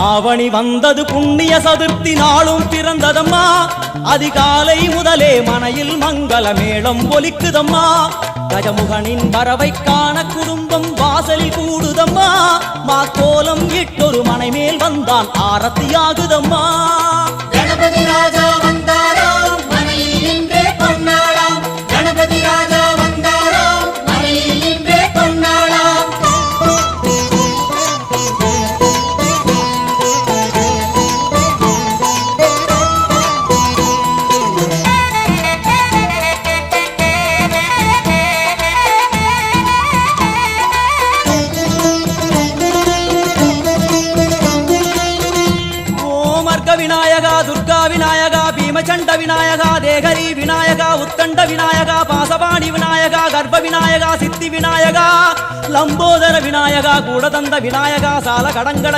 ஆவணி வந்தது புண்ணிய சதுர்த்தி நாளும் பிறந்ததம்மா அதிகாலை முதலே மனையில் மங்கள மேளம் ஒலிக்குதம்மா கஜமுகனின் வரவை காண குடும்பம் வாசலில் கூடுதம்மா மாக்கோலம் இட்டொரு மனை மேல் வந்தான் ஆரத்தியாகுதம்மா கணபதி ராஜா வந்தாராம் மனையில் இன்றே பொன்னாளாம் கணபதி ராஜா வந்தாராம் மனையில் இன்றே பொன்னாளாம் விநாயகா துர்கா விநாயகா பீமச்சண்ட விநாயகா தேகரி விநாயகா உத்கண்ட விநாயகா பாசபாணி விநாயகா கர்ப்ப விநாயகா சித்தி விநாயகா லம்போதர விநாயகா கூடதந்த விநாயகா சால கடங்கட